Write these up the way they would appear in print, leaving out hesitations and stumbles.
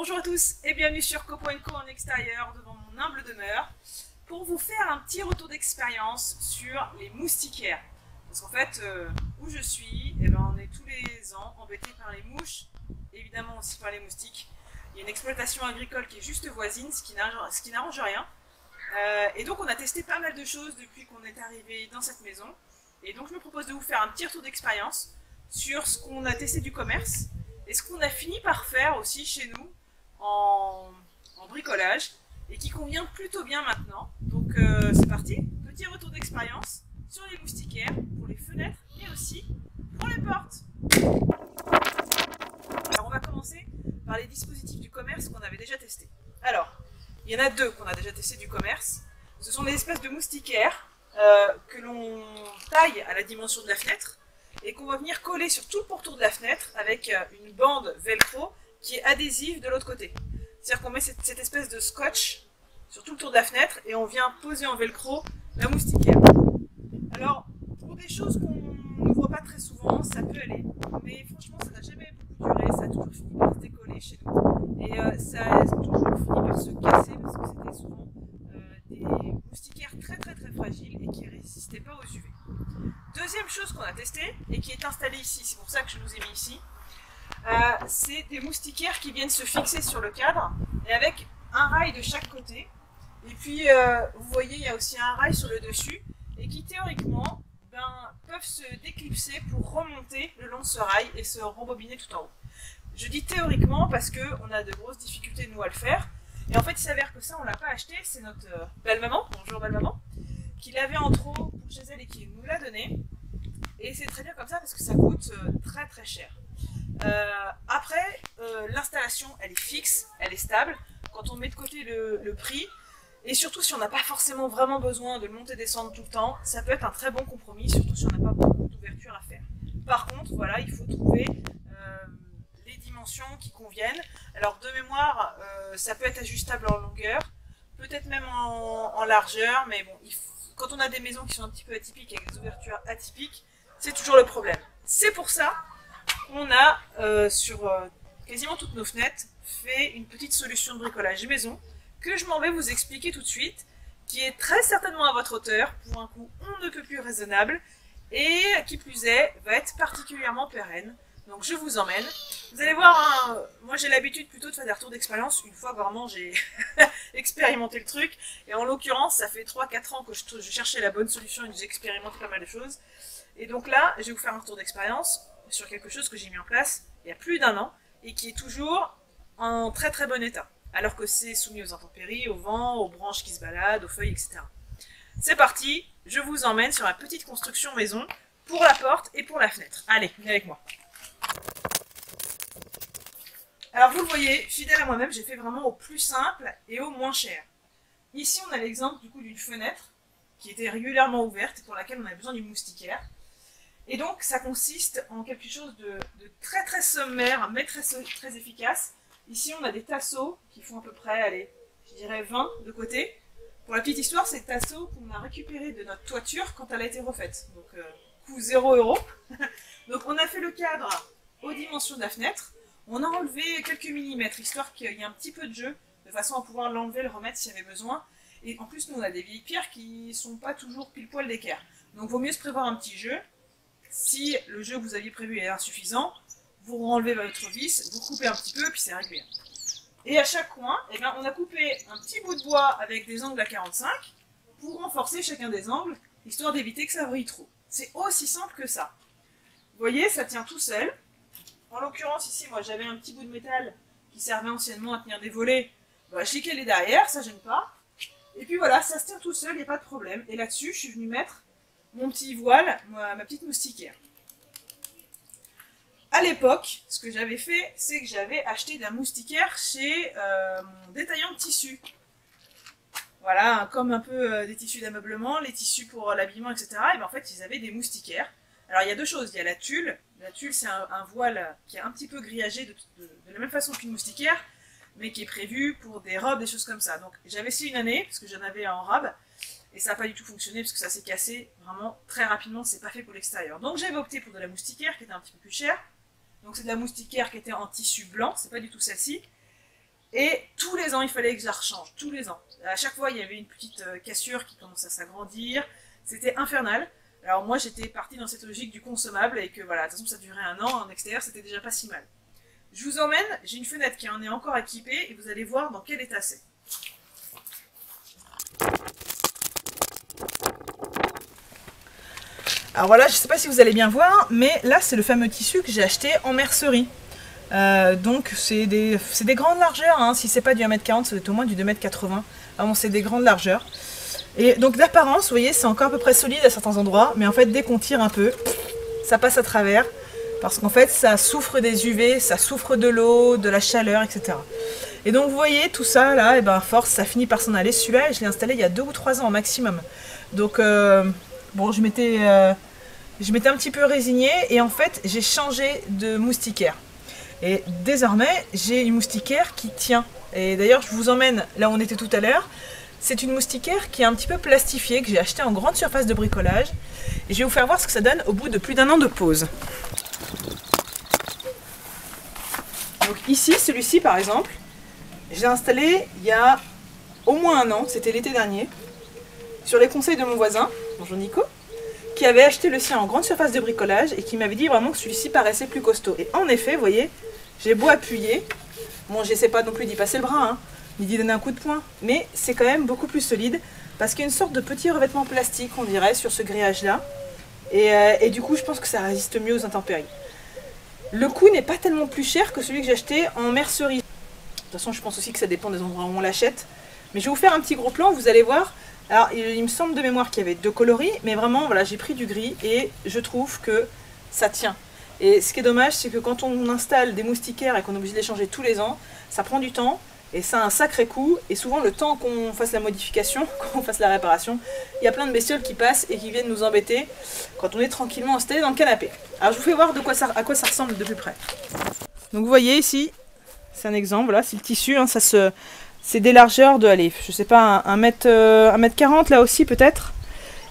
Bonjour à tous et bienvenue sur Copo & Co en extérieur devant mon humble demeure pour vous faire un petit retour d'expérience sur les moustiquaires. Parce qu'en fait, où je suis, on est tous les ans embêtés par les mouches, évidemment aussi par les moustiques. Il y a une exploitation agricole qui est juste voisine, ce qui n'arrange rien. Et donc on a testé pas mal de choses depuis qu'on est arrivé dans cette maison. Et donc je me propose de vous faire un petit retour d'expérience sur ce qu'on a testé du commerce et ce qu'on a fini par faire aussi chez nous en bricolage et qui convient plutôt bien maintenant. Donc c'est parti, petit retour d'expérience sur les moustiquaires, pour les fenêtres et aussi pour les portes. Alors on va commencer par les dispositifs du commerce qu'on avait déjà testés. Alors, il y en a deux qu'on a déjà testés du commerce. Ce sont des espèces de moustiquaires que l'on taille à la dimension de la fenêtre et qu'on va venir coller sur tout le pourtour de la fenêtre avec une bande velcro qui est adhésive de l'autre côté. C'est-à-dire qu'on met cette espèce de scotch sur tout le tour de la fenêtre et on vient poser en velcro la moustiquaire. Alors, pour des choses qu'on ne voit pas très souvent, ça peut aller, mais franchement ça n'a jamais beaucoup duré, ça a toujours fini par se décoller chez nous. Et ça a toujours fini par se casser parce que c'était souvent des moustiquaires très fragiles et qui ne résistaient pas aux UV. Deuxième chose qu'on a testée et qui est installée ici, c'est pour ça que je vous ai mis ici, c'est des moustiquaires qui viennent se fixer sur le cadre et avec un rail de chaque côté. Et puis vous voyez, il y a aussi un rail sur le dessus et qui théoriquement peuvent se déclipser pour remonter le long de ce rail et se rembobiner tout en haut. Je dis théoriquement parce qu'on a de grosses difficultés nous à le faire. Et en fait il s'avère que ça on l'a pas acheté, c'est notre belle-maman, bonjour belle-maman, qui l'avait en trop pour chez elle et qui nous l'a donné. Et c'est très bien comme ça parce que ça coûte très cher. Après, l'installation elle est fixe, elle est stable. Quand on met de côté le prix, et surtout si on n'a pas forcément vraiment besoin de le monter et descendre tout le temps, ça peut être un très bon compromis, surtout si on n'a pas beaucoup d'ouverture à faire. Par contre, voilà, il faut trouver les dimensions qui conviennent. Alors de mémoire, ça peut être ajustable en longueur, peut-être même en largeur, mais bon, quand on a des maisons qui sont un petit peu atypiques, avec des ouvertures atypiques, c'est toujours le problème. C'est pour ça qu'on a, sur quasiment toutes nos fenêtres, fait une petite solution de bricolage maison, que je m'en vais vous expliquer tout de suite, qui est très certainement à votre hauteur, pour un coût on ne peut plus raisonnable, et qui plus est, va être particulièrement pérenne. Donc je vous emmène. Vous allez voir, moi j'ai l'habitude plutôt de faire des retours d'expérience, une fois vraiment j'ai expérimenté le truc, et en l'occurrence ça fait 3-4 ans que je cherchais la bonne solution et que j'ai expérimenté pas mal de choses. Et donc là, je vais vous faire un retour d'expérience sur quelque chose que j'ai mis en place il y a plus d'1 an, et qui est toujours en très bon état. Alors que c'est soumis aux intempéries, au vent, aux branches qui se baladent, aux feuilles, etc. C'est parti, je vous emmène sur ma petite construction maison pour la porte et pour la fenêtre. Allez, venez avec moi. Alors vous le voyez, fidèle à moi-même, j'ai fait vraiment au plus simple et au moins cher. Ici on a l'exemple du coup d'une fenêtre qui était régulièrement ouverte et pour laquelle on avait besoin d'une moustiquaire. Et donc ça consiste en quelque chose de très sommaire mais très efficace. Ici, on a des tasseaux qui font à peu près, allez, je dirais 20 de côté. Pour la petite histoire, c'est des tasseaux qu'on a récupérés de notre toiture quand elle a été refaite. Donc, coût 0 €. Donc, on a fait le cadre aux dimensions de la fenêtre. On a enlevé quelques millimètres, histoire qu'il y ait un petit peu de jeu, de façon à pouvoir l'enlever, le remettre s'il y avait besoin. Et en plus, nous, on a des vieilles pierres qui ne sont pas toujours pile poil d'équerre. Donc, il vaut mieux se prévoir un petit jeu. Si le jeu que vous aviez prévu est insuffisant, vous renlevez votre vis, vous coupez un petit peu, puis c'est réglé. Et à chaque coin, on a coupé un petit bout de bois avec des angles à 45 pour renforcer chacun des angles, histoire d'éviter que ça vrille trop. C'est aussi simple que ça. Vous voyez, ça tient tout seul. En l'occurrence, ici, moi, j'avais un petit bout de métal qui servait anciennement à tenir des volets. J'ai calé derrière, ça gêne pas. Et puis voilà, ça se tient tout seul, il n'y a pas de problème. Et là-dessus, je suis venue mettre mon petit voile, ma petite moustiquaire. À l'époque, ce que j'avais fait, c'est que j'avais acheté de la moustiquaire chez mon détaillant de tissus. Voilà, comme un peu des tissus d'ameublement, les tissus pour l'habillement, etc. Et en fait, ils avaient des moustiquaires. Alors, il y a deux choses. Il y a la tulle. La tulle, c'est un voile qui est un petit peu grillagé de la même façon qu'une moustiquaire, mais qui est prévu pour des robes, des choses comme ça. Donc, j'avais essayé une année, parce que j'en avais en robe, et ça n'a pas du tout fonctionné, parce que ça s'est cassé vraiment très rapidement. C'est pas fait pour l'extérieur. Donc, j'avais opté pour de la moustiquaire, qui était un petit peu plus chère. Donc c'est de la moustiquaire qui était en tissu blanc, c'est pas du tout celle-ci. Et tous les ans, il fallait que je la rechange, tous les ans. À chaque fois, il y avait une petite cassure qui commençait à s'agrandir. C'était infernal. Alors moi, j'étais partie dans cette logique du consommable et que voilà, de toute façon, ça durait un an. En extérieur, c'était déjà pas si mal. Je vous emmène, j'ai une fenêtre qui en est encore équipée et vous allez voir dans quel état c'est. Alors voilà, je ne sais pas si vous allez bien voir, mais là c'est le fameux tissu que j'ai acheté en mercerie. Donc c'est des grandes largeurs, hein. Si c'est pas du 1m40, ça doit être au moins du 2m80. Ah bon, c'est des grandes largeurs. Et donc d'apparence, vous voyez, c'est encore à peu près solide à certains endroits, mais en fait dès qu'on tire un peu, ça passe à travers. Parce qu'en fait ça souffre des UV, ça souffre de l'eau, de la chaleur, etc. Et donc vous voyez tout ça là, et ben à force ça finit par s'en aller. Celui-là je l'ai installé il y a 2 ou 3 ans au maximum. Donc bon, je m'étais un petit peu résignée et en fait j'ai changé de moustiquaire. Et désormais j'ai une moustiquaire qui tient. Et d'ailleurs je vous emmène là où on était tout à l'heure. C'est une moustiquaire qui est un petit peu plastifiée, que j'ai acheté en grande surface de bricolage. Et je vais vous faire voir ce que ça donne au bout de plus d'1 an de pause. Donc ici, celui-ci par exemple, je l'ai installé il y a au moins 1 an, c'était l'été dernier, sur les conseils de mon voisin, bonjour Nico, qui avait acheté le sien en grande surface de bricolage et qui m'avait dit vraiment que celui-ci paraissait plus costaud. Et en effet, vous voyez, j'ai beau appuyer, bon j'essaie pas non plus d'y passer le bras, hein, ni d'y donner un coup de poing, mais c'est quand même beaucoup plus solide parce qu'il y a une sorte de petit revêtement plastique, on dirait, sur ce grillage-là. Et du coup, je pense que ça résiste mieux aux intempéries. Le coût n'est pas tellement plus cher que celui que j'ai acheté en mercerie. De toute façon, je pense aussi que ça dépend des endroits où on l'achète. Mais je vais vous faire un petit gros plan, vous allez voir. Alors, il me semble de mémoire qu'il y avait 2 coloris, mais vraiment, voilà, j'ai pris du gris et je trouve que ça tient. Et ce qui est dommage, c'est que quand on installe des moustiquaires et qu'on est obligé de les changer tous les ans, ça prend du temps et ça a un sacré coût. Et souvent, le temps qu'on fasse la modification, qu'on fasse la réparation, il y a plein de bestioles qui passent et qui viennent nous embêter quand on est tranquillement installé dans le canapé. Alors, je vous fais voir à quoi ça ressemble de plus près. Donc, vous voyez ici, c'est un exemple, là, c'est le tissu, hein, c'est des largeurs de, allez, je sais pas, 1m40 là aussi peut-être.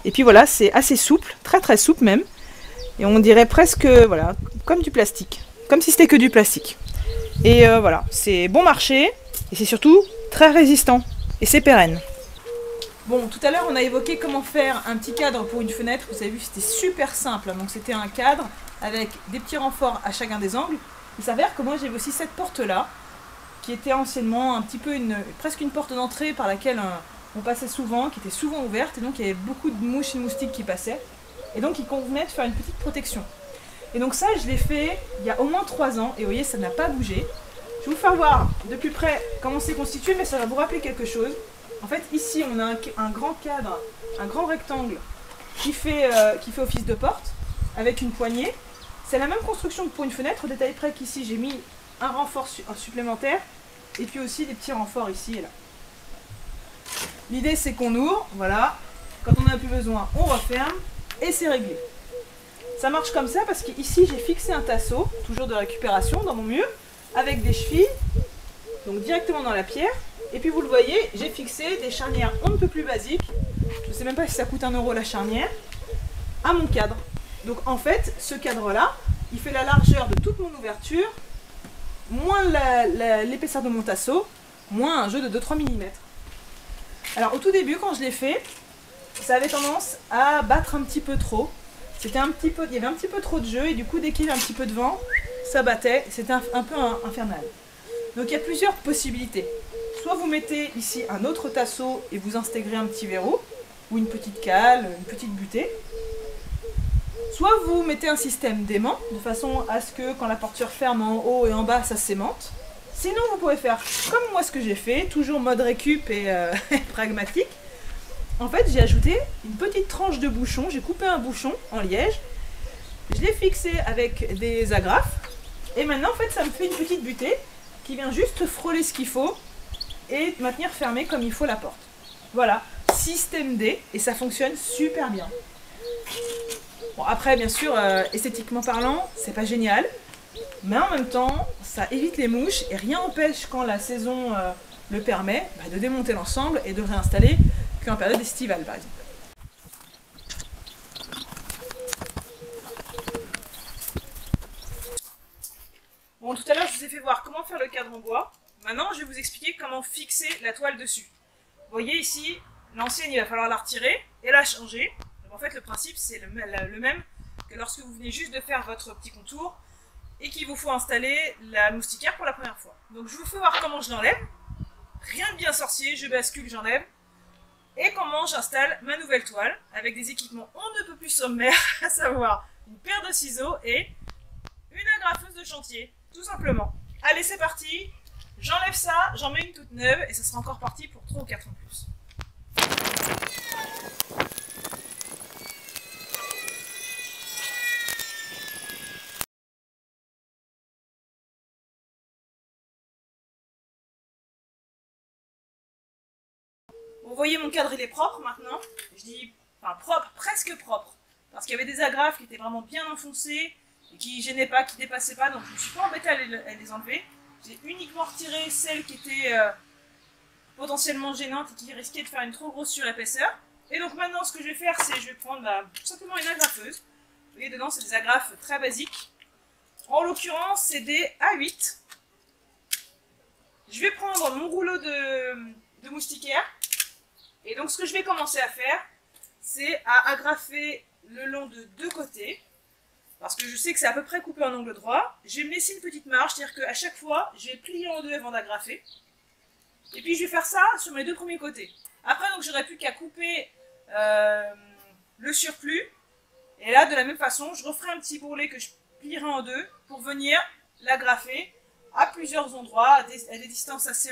Et puis voilà, c'est assez souple, très très souple même. Et on dirait presque, voilà, comme du plastique. Comme si c'était que du plastique. Et voilà, c'est bon marché. Et c'est surtout très résistant. Et c'est pérenne. Bon, tout à l'heure on a évoqué comment faire un petit cadre pour une fenêtre. Vous avez vu, c'était super simple. Donc c'était un cadre avec des petits renforts à chacun des angles. Il s'avère que moi j'avais aussi cette porte-là, qui était anciennement un petit peu presque une porte d'entrée par laquelle on passait souvent, qui était souvent ouverte, et donc il y avait beaucoup de mouches et de moustiques qui passaient, et donc il convenait de faire une petite protection. Et donc ça, je l'ai fait il y a au moins 3 ans, et vous voyez, ça n'a pas bougé. Je vais vous faire voir de plus près comment c'est constitué, mais ça va vous rappeler quelque chose. En fait, ici, on a un grand cadre, un grand rectangle qui fait office de porte, avec une poignée. C'est la même construction que pour une fenêtre, au détail près qu'ici, j'ai mis un renfort supplémentaire, et puis aussi des petits renforts ici et là. L'idée c'est qu'on ouvre, voilà, quand on n'a plus besoin, on referme, et c'est réglé. Ça marche comme ça parce qu'ici j'ai fixé un tasseau, toujours de récupération dans mon mur, avec des chevilles, donc directement dans la pierre, et puis vous le voyez, j'ai fixé des charnières on ne peut plus basiques, je ne sais même pas si ça coûte 1 € la charnière, à mon cadre. Donc en fait, ce cadre-là, il fait la largeur de toute mon ouverture, moins l'épaisseur de mon tasseau, moins un jeu de 2-3 mm. Alors au tout début, quand je l'ai fait, ça avait tendance à battre un petit peu trop. Il y avait un petit peu trop de jeu et du coup, dès qu'il y avait un petit peu de vent, ça battait. C'était un peu infernal. Donc il y a plusieurs possibilités. Soit vous mettez ici un autre tasseau et vous intégrez un petit verrou, ou une petite cale, une petite butée. Soit vous mettez un système d'aimant, de façon à ce que quand la portière ferme en haut et en bas, ça s'aimante. Sinon, vous pouvez faire comme moi ce que j'ai fait, toujours mode récup et pragmatique. En fait, j'ai ajouté une petite tranche de bouchon, j'ai coupé un bouchon en liège, je l'ai fixé avec des agrafes, et maintenant, en fait, ça me fait une petite butée qui vient juste frôler ce qu'il faut et maintenir fermée comme il faut la porte. Voilà, système D, et ça fonctionne super bien. Bon, après, bien sûr, esthétiquement parlant, c'est pas génial, mais en même temps, ça évite les mouches et rien n'empêche, quand la saison le permet, de démonter l'ensemble et de le réinstaller qu'en période estivale, par exemple. Bon, tout à l'heure, je vous ai fait voir comment faire le cadre en bois. Maintenant, je vais vous expliquer comment fixer la toile dessus. Vous voyez ici, l'ancienne, il va falloir la retirer et la changer. Donc, en fait, le principe, c'est le même que lorsque vous venez juste de faire votre petit contour et qu'il vous faut installer la moustiquaire pour la première fois. Donc, je vous fais voir comment je l'enlève. Rien de bien sorcier, je bascule, j'enlève. Et comment j'installe ma nouvelle toile avec des équipements on ne peut plus sommaires, à savoir une paire de ciseaux et une agrafeuse de chantier, tout simplement. Allez, c'est parti. J'enlève ça, j'en mets une toute neuve et ça sera encore parti pour 3 ou 4 ans de plus. Vous voyez, mon cadre il est propre maintenant. Je dis, enfin propre, presque propre. Parce qu'il y avait des agrafes qui étaient vraiment bien enfoncées et qui gênaient pas, qui dépassaient pas. Donc je ne me suis pas embêtée à les enlever. J'ai uniquement retiré celles qui étaient potentiellement gênantes et qui risquaient de faire une trop grosse surépaisseur. Et donc maintenant ce que je vais faire, c'est je vais prendre tout simplement une agrafeuse. Vous voyez, dedans c'est des agrafes très basiques. En l'occurrence c'est des A8. Je vais prendre mon rouleau de moustiquaire. Et donc ce que je vais commencer à faire, c'est à agrafer le long de deux côtés. Parce que je sais que c'est à peu près coupé en angle droit. Je vais me laisser une petite marge, c'est-à-dire qu'à chaque fois, je vais plier en deux avant d'agrafer. Et puis je vais faire ça sur mes deux premiers côtés. Après, donc j'aurai plus qu'à couper le surplus. Et là, de la même façon, je referai un petit bourrelet que je plierai en deux pour venir l'agrafer à plusieurs endroits, à des distances assez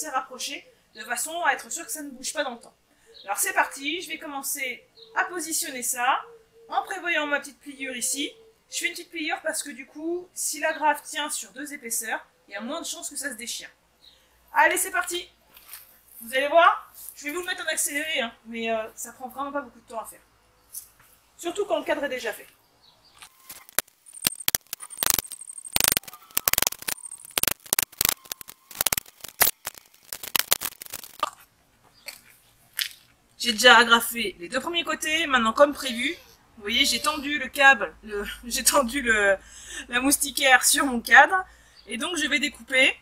rapprochées, de façon à être sûr que ça ne bouge pas dans le temps. Alors c'est parti, je vais commencer à positionner ça. En prévoyant ma petite pliure ici, je fais une petite pliure parce que du coup, si l'agrafe tient sur deux épaisseurs, il y a moins de chances que ça se déchire. Allez, c'est parti. Vous allez voir, je vais vous le mettre en accéléré, hein, mais ça prend vraiment pas beaucoup de temps à faire. Surtout quand le cadre est déjà fait. J'ai déjà agrafé les deux premiers côtés, maintenant comme prévu. Vous voyez, j'ai tendu le câble, j'ai tendu la moustiquaire sur mon cadre. Et donc, je vais découper.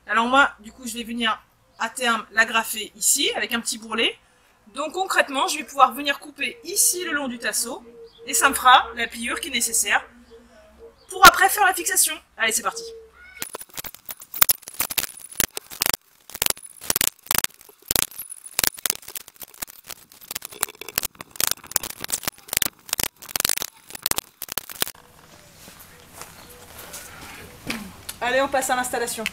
Alors moi, du coup, je vais venir à terme l'agrafer ici, avec un petit bourrelet. Donc concrètement, je vais pouvoir venir couper ici le long du tasseau. Et ça me fera la pliure qui est nécessaire pour après faire la fixation. Allez, c'est parti. Allez, on passe à l'installation.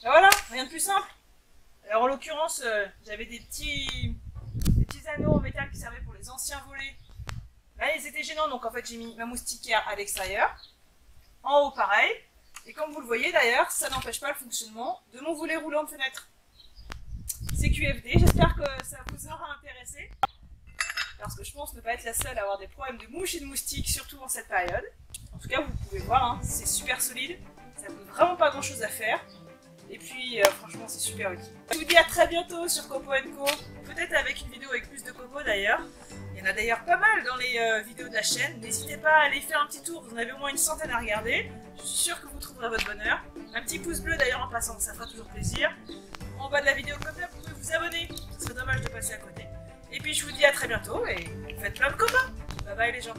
Et voilà, rien de plus simple. Alors en l'occurrence, j'avais des petits anneaux en métal qui servaient pour les anciens volets. Là, ils étaient gênants, donc en fait j'ai mis ma moustiquaire à l'extérieur. En haut, pareil. Et comme vous le voyez d'ailleurs, ça n'empêche pas le fonctionnement de mon volet roulant de fenêtre. C'est QFD, j'espère que ça vous aura intéressé. Parce que je pense ne pas être la seule à avoir des problèmes de mouches et de moustiques, surtout en cette période. En tout cas, vous pouvez voir, hein, c'est super solide. Ça ne coûte vraiment pas grand chose à faire. Et puis, franchement, c'est super utile. Je vous dis à très bientôt sur Copeaux & Co. Peut-être avec une vidéo avec plus de copeaux d'ailleurs. Il y en a d'ailleurs pas mal dans les vidéos de la chaîne. N'hésitez pas à aller faire un petit tour, vous en avez au moins une centaine à regarder. Je suis sûre que vous trouverez votre bonheur. Un petit pouce bleu d'ailleurs en passant, ça fera toujours plaisir. En bas de la vidéo comme ça, vous pouvez vous abonner. Ce serait dommage de passer à côté. Et puis je vous dis à très bientôt et faites plein de copains. Bye bye les gens.